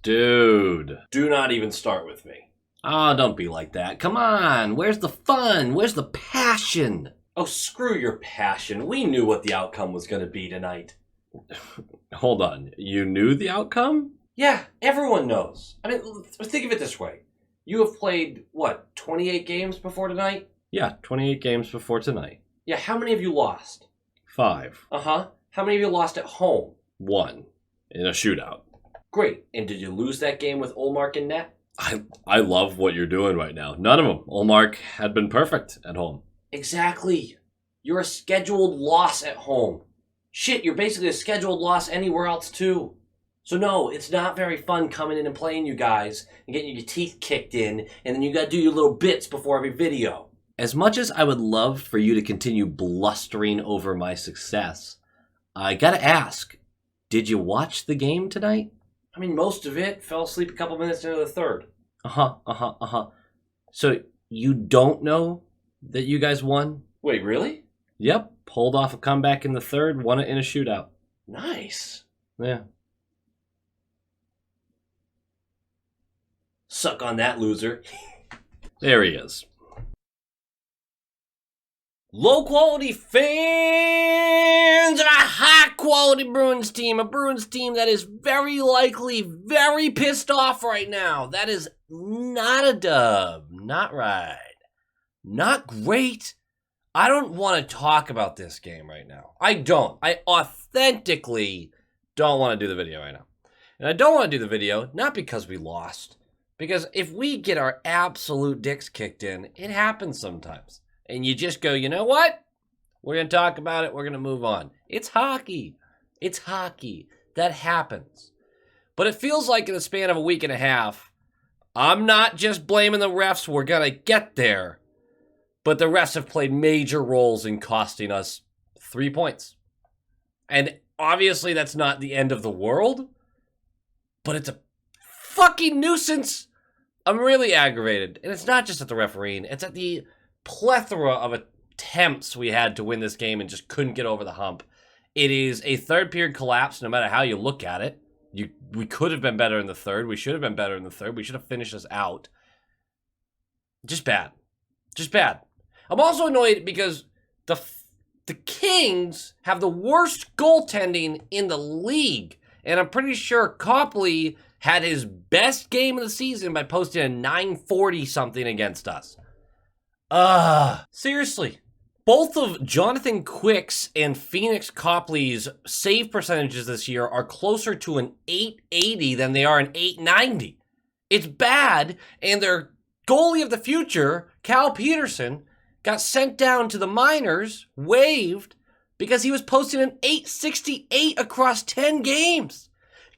Dude. Do not even start with me. Oh, don't be like that. Come on. Where's the fun? Where's the passion? Oh, screw your passion. We knew what the outcome was going to be tonight. Hold on. You knew the outcome? Yeah, everyone knows. I mean, think of it this way. You have played, 28 games before tonight? Yeah, 28 games before tonight. Yeah, how many have you lost? 5. Uh-huh. How many have you lost at home? 1. In a shootout. Great. And did you lose that game with Olmark in net? I love what you're doing right now. None of them. Olmark had been perfect at home. Exactly. You're a scheduled loss at home. Shit, you're basically a scheduled loss anywhere else too. So no, it's not very fun coming in and playing you guys and getting your teeth kicked in, and then you gotta do your little bits before every video. As much as I would love for you to continue blustering over my success, I gotta ask, did you watch the game tonight? I mean, most of it. Fell asleep a couple minutes into the third. So you don't know that you guys won? Wait, really? Yep, pulled off a comeback in the third, won it in a shootout. Nice. Yeah. Suck on that, loser. There he is. Low quality fans of a high quality Bruins team. A Bruins team that is very likely very pissed off right now. That is not a dub. Not right. Not great. I don't want to talk about this game right now. I don't. I authentically don't want to do the video right now. And I don't want to do the video, not because we lost. Because if we get our absolute dicks kicked in, it happens sometimes. And you just go, you know what? We're going to talk about it. We're going to move on. It's hockey. It's hockey. That happens. But it feels like in the span of a week and a half, I'm not just blaming the refs. We're going to get there. But the refs have played major roles in costing us 3 points. And obviously that's not the end of the world. But it's a fucking nuisance. I'm really aggravated. And it's not just at the refereeing. It's at the plethora of attempts we had to win this game and just couldn't get over the hump. It is a third period collapse no matter how you look at it. We could have been better in the third. We should have been better in the third. We should have finished this out. Just bad. Just bad. I'm also annoyed because the Kings have the worst goaltending in the league. And I'm pretty sure Copley had his best game of the season by posting a 940 something against us. Seriously. Both of Jonathan Quick's and Phoenix Copley's save percentages this year are closer to an 880 than they are an 890. It's bad, and their goalie of the future, Cal Peterson, got sent down to the minors, waived, because he was posting an 868 across 10 games.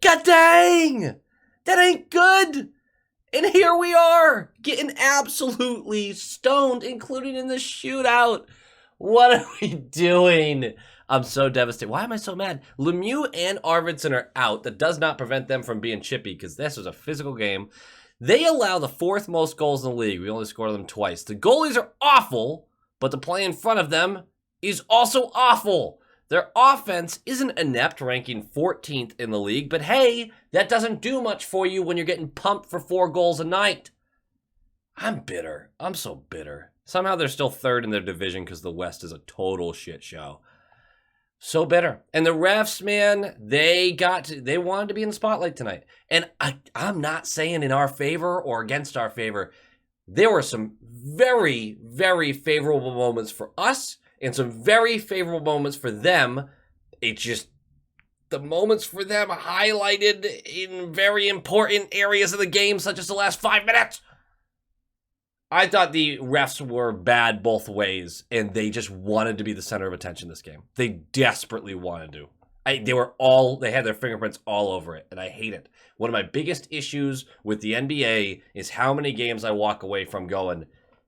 God dang! That ain't good! And here we are, getting absolutely stoned, including in the shootout. What are we doing? I'm so devastated. Why am I so mad? Lemieux and Arvidsson are out. That does not prevent them from being chippy, because this was a physical game. They allow the 4th most goals in the league. We only scored them twice. The goalies are awful, but the play in front of them is also awful. Their offense isn't inept, ranking 14th in the league, but hey, that doesn't do much for you when you're getting pumped for 4 goals a night. I'm bitter. I'm so bitter. Somehow they're still 3rd in their division because the West is a total shit show. So bitter. And the refs, man, they wanted to be in the spotlight tonight. And I'm not saying in our favor or against our favor. There were some very, very favorable moments for us and some very favorable moments for them. It's just the moments for them highlighted in very important areas of the game, such as the last 5 minutes. I thought the refs were bad both ways, and they just wanted to be the center of attention this game. They desperately wanted to. They had their fingerprints all over it, and I hate it. One of my biggest issues with the NBA is how many games I walk away from going,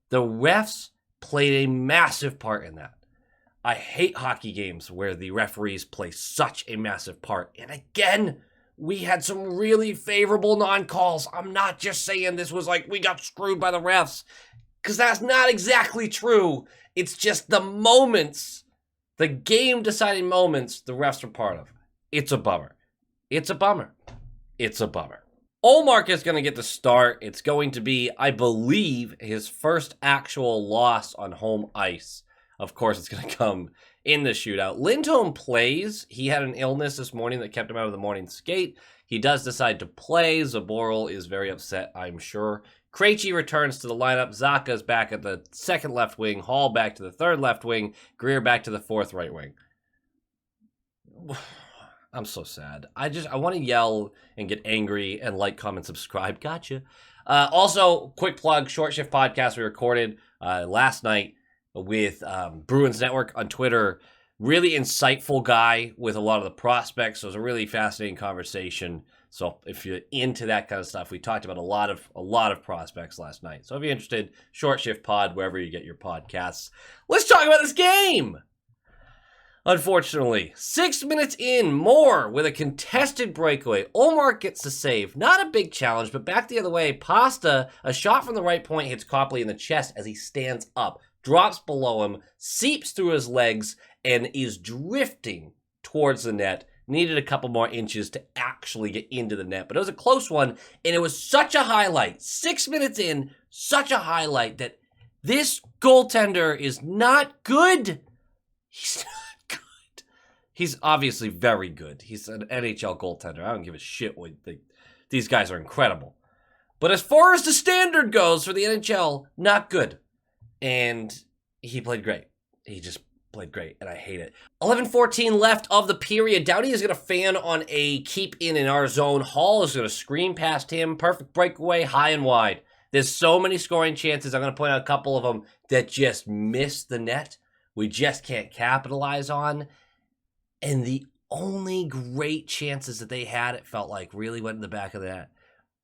the refs played a massive part in that. I hate hockey games where the referees play such a massive part. And again, we had some really favorable non-calls. I'm not just saying this was like we got screwed by the refs, because that's not exactly true. It's just the moments, the game-deciding moments the refs are part of. It's a bummer. It's a bummer. It's a bummer. Olmark is going to get the start. It's going to be, I believe, his first actual loss on home ice. Of course, it's going to come in the shootout. Lindholm plays. He had an illness this morning that kept him out of the morning skate. He does decide to play. Zaboral is very upset, I'm sure. Krejci returns to the lineup. Zaka's back at the second left wing. Hall back to the third left wing. Greer back to the fourth right wing. I'm so sad. I want to yell and get angry and like, comment, subscribe. Gotcha. Also, quick plug, Short Shift podcast we recorded last night with Bruins Network on Twitter. Really insightful guy with a lot of the prospects. So it was a really fascinating conversation. So if you're into that kind of stuff, we talked about a lot of prospects last night. So if you're interested, Short Shift Pod, wherever you get your podcasts. Let's talk about this game. Unfortunately, 6 minutes in, more with a contested breakaway. Olmark gets the save. Not a big challenge, but back the other way. Pasta, a shot from the right point, hits Copley in the chest as he stands up, drops below him, seeps through his legs, and is drifting towards the net. Needed a couple more inches to actually get into the net, but it was a close one, and it was such a highlight. 6 minutes in, such a highlight that this goaltender is not good. He's not. He's obviously very good. He's an NHL goaltender. I don't give a shit what these guys are incredible. But as far as the standard goes for the NHL, not good. And he played great. He just played great, and I hate it. 11:14 left of the period. Downey is going to fan on a keep in our zone. Hall is going to screen past him. Perfect breakaway, high and wide. There's so many scoring chances. I'm going to point out a couple of them that just missed the net. We just can't capitalize on. And the only great chances that they had, it felt like, really went in the back of the net.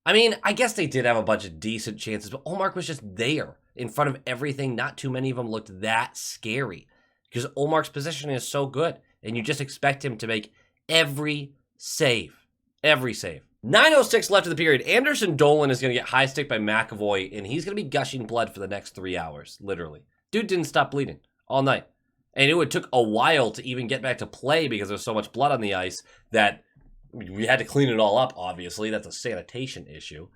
I mean, I guess they did have a bunch of decent chances, but Olmark was just there in front of everything. Not too many of them looked that scary because Olmark's positioning is so good, and you just expect him to make every save. Every save. 9:06 left of the period. Anderson Dolan is going to get high stick by McAvoy, and he's going to be gushing blood for the next 3 hours, literally. Dude didn't stop bleeding all night. And it took a while to even get back to play because there's so much blood on the ice that we had to clean it all up, obviously. That's a sanitation issue.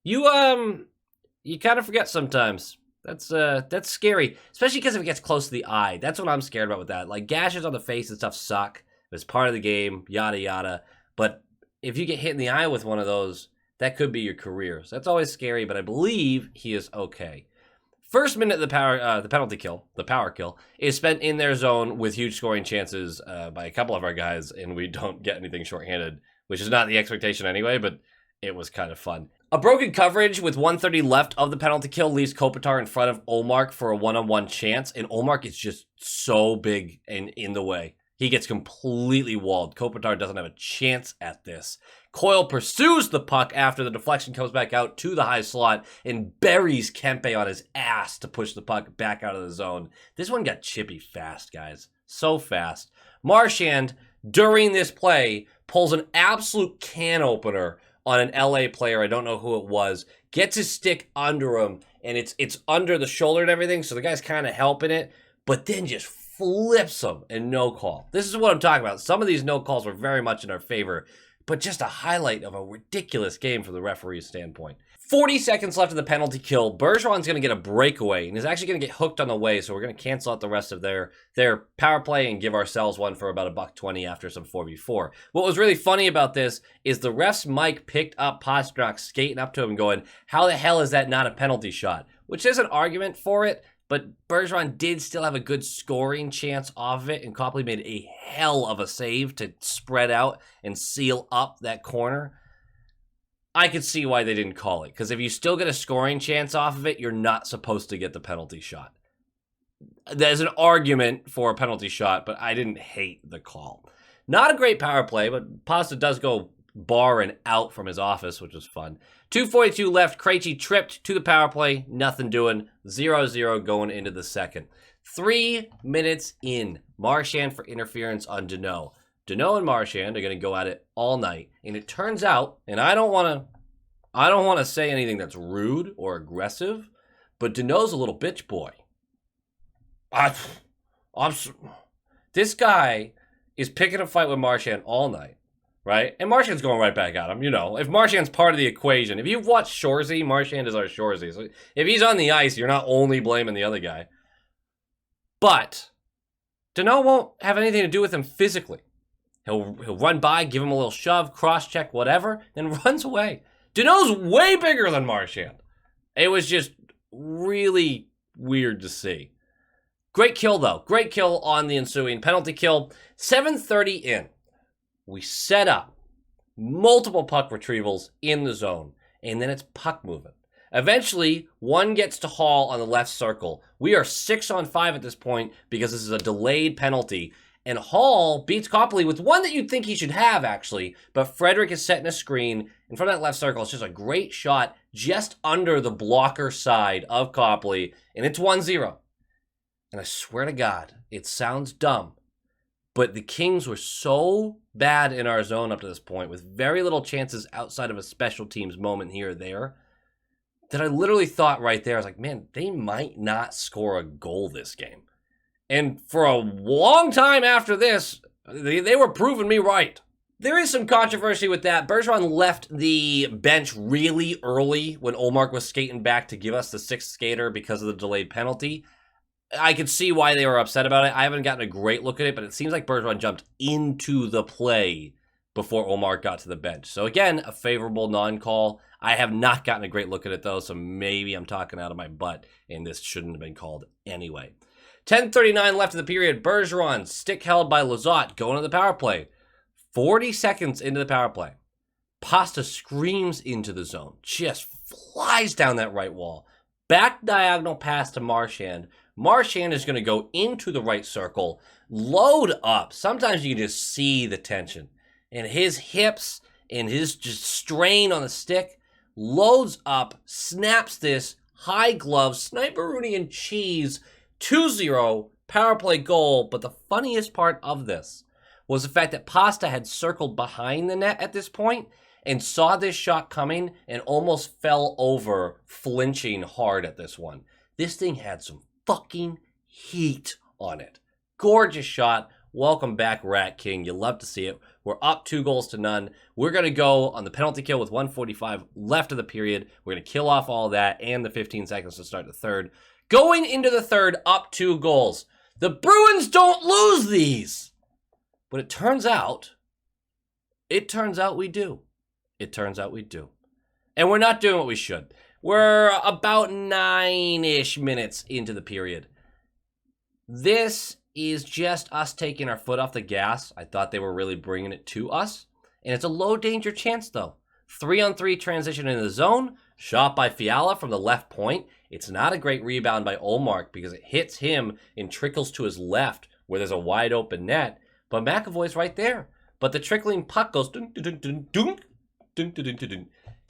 You kind of forget sometimes. That's scary, especially because if it gets close to the eye. That's what I'm scared about with that. Like, gashes on the face and stuff suck. It's part of the game, yada, yada. But if you get hit in the eye with one of those, that could be your career. So that's always scary, but I believe he is okay. First minute of the power kill, is spent in their zone with huge scoring chances by a couple of our guys, and we don't get anything shorthanded, which is not the expectation anyway, but it was kind of fun. A broken coverage with 1:30 left of the penalty kill leaves Kopitar in front of Olmark for a one-on-one chance, and Olmark is just so big and in the way. He gets completely walled. Kopitar doesn't have a chance at this. Coyle pursues the puck after the deflection comes back out to the high slot and buries Kempe on his ass to push the puck back out of the zone. This one got chippy fast, guys. So fast. Marchand, during this play, pulls an absolute can opener on an LA player. I don't know who it was. Gets his stick under him, and it's under the shoulder and everything, so the guy's kind of helping it, but then just flips him and no call. This is what I'm talking about. Some of these no calls were very much in our favor, but just a highlight of a ridiculous game from the referee's standpoint. 40 seconds left of the penalty kill. Bergeron's going to get a breakaway and is actually going to get hooked on the way, so we're going to cancel out the rest of their power play and give ourselves one for about $1.20 after some 4v4. What was really funny about this is the ref's mic picked up Pastrnak skating up to him going, how the hell is that not a penalty shot? Which is an argument for it, but Bergeron did still have a good scoring chance off of it, and Copley made a hell of a save to spread out and seal up that corner. I could see why they didn't call it, because if you still get a scoring chance off of it, you're not supposed to get the penalty shot. There's an argument for a penalty shot, but I didn't hate the call. Not a great power play, but Pasta does go bar and out from his office, which was fun. 2:42 left. Krejci tripped to the power play. Nothing doing. 0-0 going into the second. 3 minutes in. Marchand for interference on Danault. Danault and Marchand are going to go at it all night. And it turns out, and I don't want to say anything that's rude or aggressive, but Danault's a little bitch boy. This guy is picking a fight with Marchand all night. right? And Marchand's going right back at him. You know, if Marchand's part of the equation, if you've watched Shoresy, Marchand is our Shoresy. So if he's on the ice, you're not only blaming the other guy. But Dano won't have anything to do with him physically. He'll run by, give him a little shove, cross-check, whatever, then runs away. Dano's way bigger than Marchand. It was just really weird to see. Great kill, though. Great kill on the ensuing penalty kill. 7:30 in. We set up multiple puck retrievals in the zone, and then it's puck movement. Eventually, one gets to Hall on the left circle. We are 6-on-5 at this point because this is a delayed penalty. And Hall beats Copley with one that you'd think he should have, actually. But Frederick is setting a screen in front of that left circle. It's just a great shot just under the blocker side of Copley. And it's 1-0. And I swear to God, it sounds dumb. But the Kings were so bad in our zone up to this point, with very little chances outside of a special teams moment here or there, that I literally thought right there, I was like, man, they might not score a goal this game. And for a long time after this, they were proving me right. There is some controversy with that. Bergeron left the bench really early when Ullmark was skating back to give us the sixth skater because of the delayed penalty. I could see why they were upset about it. I haven't gotten a great look at it, but it seems like Bergeron jumped into the play before Ullmark got to the bench. So again, a favorable non-call. I have not gotten a great look at it though, so maybe I'm talking out of my butt and this shouldn't have been called anyway. 10:39 left of the period. Bergeron, stick held by Lizotte, going to the power play. 40 seconds into the power play. Pasta screams into the zone, just flies down that right wall. Back diagonal pass to Marchand. Marchand is going to go into the right circle, load up. Sometimes you can just see the tension. And his hips and his just strain on the stick, loads up, snaps this, high glove, Sniper-Rooney cheese, 2-0, power play goal. But the funniest part of this was the fact that Pasta had circled behind the net at this point and saw this shot coming and almost fell over, flinching hard at this one. This thing had some fucking heat on it. Gorgeous shot. Welcome back, Rat King. You love to see it. We're up 2-0. We're going to go on the penalty kill with 1:45 left of the period. We're going to kill off all that and the 15 seconds to start the third. Going into the third, up 2 goals. The Bruins don't lose these. But it turns out we do. It turns out we do. And we're not doing what we should. We're about 9-ish minutes into the period. This is just us taking our foot off the gas. I thought they were really bringing it to us. And it's a low danger chance, though. 3-on-3 transition in the zone. Shot by Fiala from the left point. It's not a great rebound by Ullmark because it hits him and trickles to his left where there's a wide open net. But McAvoy's right there. But the trickling puck goes to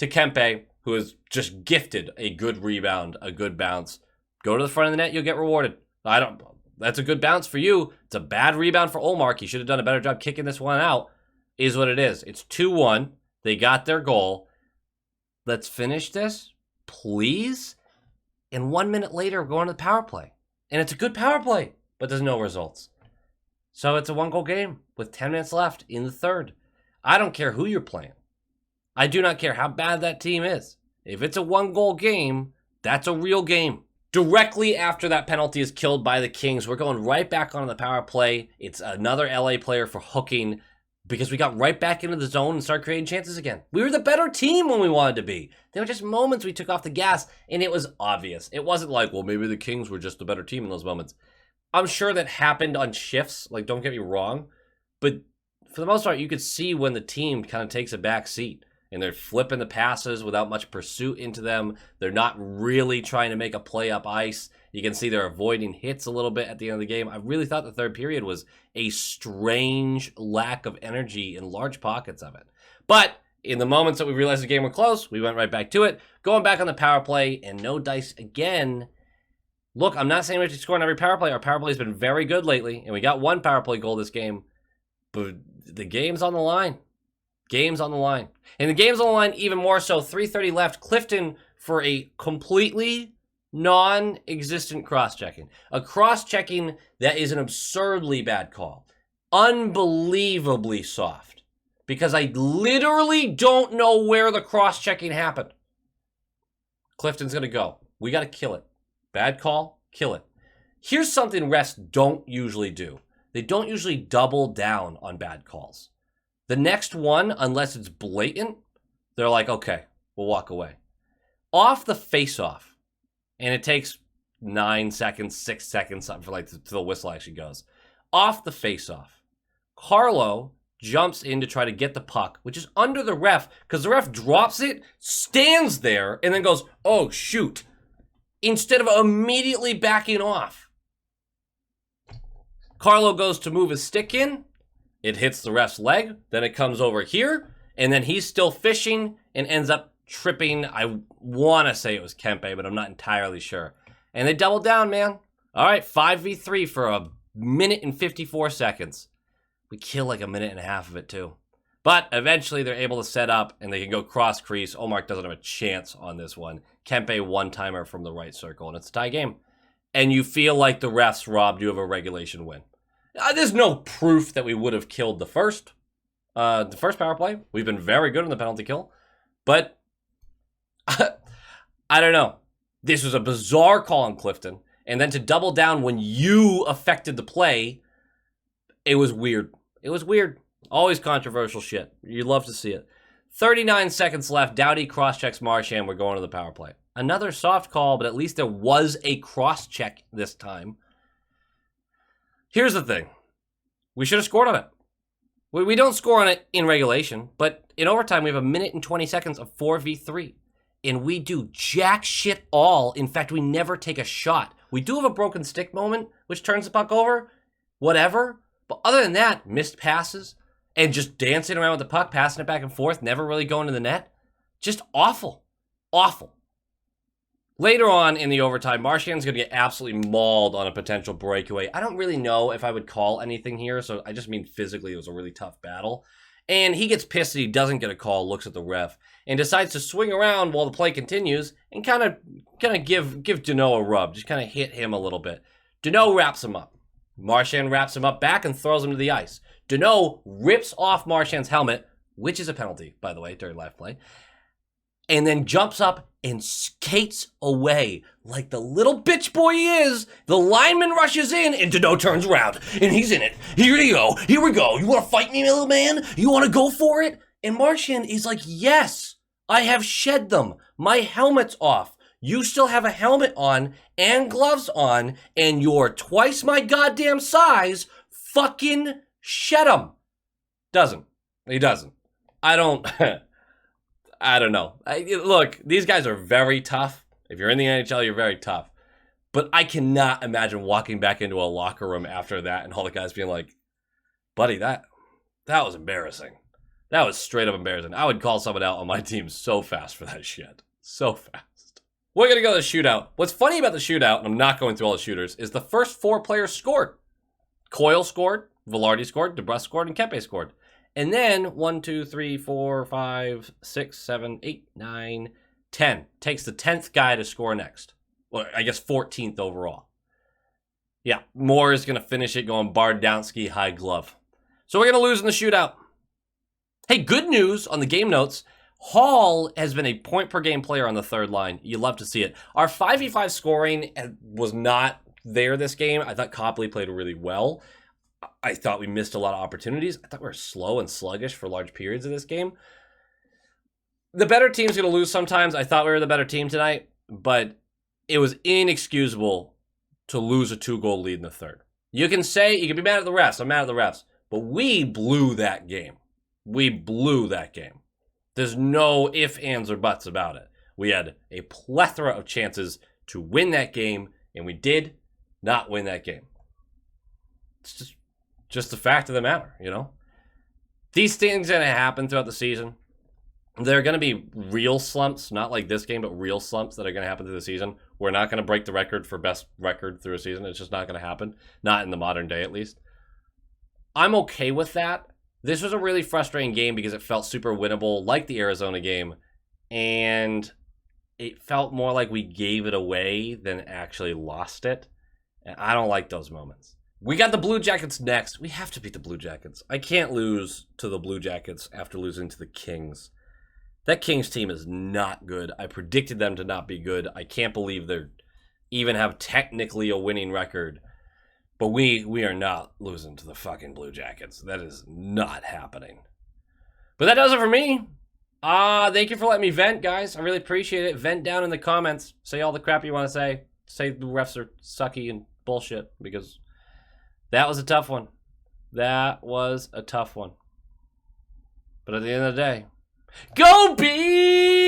Kempe, who is just gifted a good rebound, a good bounce. Go to the front of the net, you'll get rewarded. That's a good bounce for you. It's a bad rebound for Ullmark. He should have done a better job kicking this one out. Is what it is. It's 2-1. They got their goal. Let's finish this, please. And 1 minute later, we're going to the power play. And it's a good power play, but there's no results. So it's a 1-goal game with 10 minutes left in the third. I don't care who you're playing. I do not care how bad that team is. If it's a 1-goal game, that's a real game. Directly after that penalty is killed by the Kings, we're going right back on the power play. It's another LA player for hooking because we got right back into the zone and started creating chances again. We were the better team when we wanted to be. There were just moments we took off the gas, and it was obvious. It wasn't like, well, maybe the Kings were just the better team in those moments. I'm sure that happened on shifts, like, don't get me wrong, but for the most part, you could see when the team kind of takes a back seat. And they're flipping the passes without much pursuit into them. They're not really trying to make a play up ice. You can see they're avoiding hits a little bit at the end of the game. I really thought the third period was a strange lack of energy in large pockets of it. But in the moments that we realized the game was close, we went right back to it. Going back on the power play and no dice again. Look, I'm not saying we have to score on every power play. Our power play has been very good lately. And we got 1 power play goal this game. But the game's on the line. Game's on the line. And the game's on the line even more so. 3:30 left. Clifton for a completely non-existent cross-checking. A cross-checking that is an absurdly bad call. Unbelievably soft. because I literally don't know where the cross-checking happened. Clifton's going to go. We got to kill it. Bad call, kill it. Here's something refs don't usually do. They don't usually double down on bad calls. The next one, unless it's blatant, they're like, okay, we'll walk away. Off the face-off, and it takes 9 seconds, 6 seconds, something for like till the whistle actually goes. Off the face-off, Carlo jumps in to try to get the puck, which is under the ref, because the ref drops it, stands there, and then goes, oh, shoot, instead of immediately backing off. Carlo goes to move his stick in, it hits the ref's leg, then it comes over here, and then he's still fishing and ends up tripping. I want to say it was Kempe, but I'm not entirely sure. And they double down, man. All right, 5v3 for a minute and 54 seconds. We kill like a minute and a half of it, too. But eventually they're able to set up, and they can go cross-crease. Omar doesn't have a chance on this one. Kempe one-timer from the right circle, and it's a tie game. And you feel like the refs robbed you of a regulation win. There's no proof that we would have killed the first power play. We've been very good on the penalty kill. But I don't know. This was a bizarre call on Clifton. And then to double down when you affected the play, it was weird. It was weird. Always controversial shit. You love to see it. 39 seconds left. Doughty cross-checks Marchand. We're going to the power play. Another soft call, but at least there was a cross-check this time. Here's the thing. We should have scored on it. We don't score on it in regulation, but in overtime, we have a minute and 20 seconds of 4v3. And we do jack shit all. In fact, we never take a shot. We do have a broken stick moment, which turns the puck over. Whatever. But other than that, missed passes and just dancing around with the puck, passing it back and forth, never really going to the net. Just awful. Awful. Later on in the overtime, Marchand's going to get absolutely mauled on a potential breakaway. I don't really know if I would call anything here, so I just mean physically it was a really tough battle. And he gets pissed that he doesn't get a call, looks at the ref, and decides to swing around while the play continues and kind of give Deneau a rub, just kind of hit him a little bit. Deneau wraps him up. Marchand wraps him up back and throws him to the ice. Deneau rips off Marchand's helmet, which is a penalty, by the way, during live play, and then jumps up and skates away like the little bitch boy he is. The lineman rushes in, and Deneau turns around, and he's in it. Here we go. Here we go. You want to fight me, little man? You want to go for it? And Marchand is like, yes, I have shed them. My helmet's off. You still have a helmet on and gloves on, and you're twice my goddamn size. Fucking shed them. Doesn't. He doesn't. I don't know. Look, these guys are very tough. If you're in the NHL, you're very tough. But I cannot imagine walking back into a locker room after that and all the guys being like, buddy, that was embarrassing. That was straight up embarrassing. I would call someone out on my team so fast for that shit. So fast. We're going to go to the shootout. What's funny about the shootout, and I'm not going through all the shooters, is the first 4 players scored. Coyle scored, Velarde scored, DeBrusk scored, and Kempe scored. And then 1, 2, 3, 4, 5, 6, 7, 8, 9, 10. Takes the 10th guy to score next. Well, I guess 14th overall. Yeah, Moore is going to finish it going Bardowski high glove. So we're going to lose in the shootout. Hey, good news on the game notes. Hall has been a point-per-game player on the third line. You love to see it. Our 5v5 scoring was not there this game. I thought Copley played really well. I thought we missed a lot of opportunities. I thought we were slow and sluggish for large periods of this game. The better team's going to lose sometimes. I thought we were the better team tonight, but it was inexcusable to lose a 2-goal lead in the third. You can be mad at the refs. I'm mad at the refs. But we blew that game. We blew that game. There's no ifs, ands, or buts about it. We had a plethora of chances to win that game, and we did not win that game. It's just the fact of the matter, you know? These things are going to happen throughout the season. There are going to be real slumps, not like this game, but real slumps that are going to happen through the season. We're not going to break the record for best record through a season. It's just not going to happen. Not in the modern day, at least. I'm okay with that. This was a really frustrating game because it felt super winnable, like the Arizona game, and it felt more like we gave it away than actually lost it. And I don't like those moments. We got the Blue Jackets next. We have to beat the Blue Jackets. I can't lose to the Blue Jackets after losing to the Kings. That Kings team is not good. I predicted them to not be good. I can't believe they're even have technically a winning record. But we are not losing to the fucking Blue Jackets. That is not happening. But that does it for me. Thank you for letting me vent, guys. I really appreciate it. Vent down in the comments. Say all the crap you want to say. Say the refs are sucky and bullshit, because that was a tough one. That was a tough one. But at the end of the day, go Bees!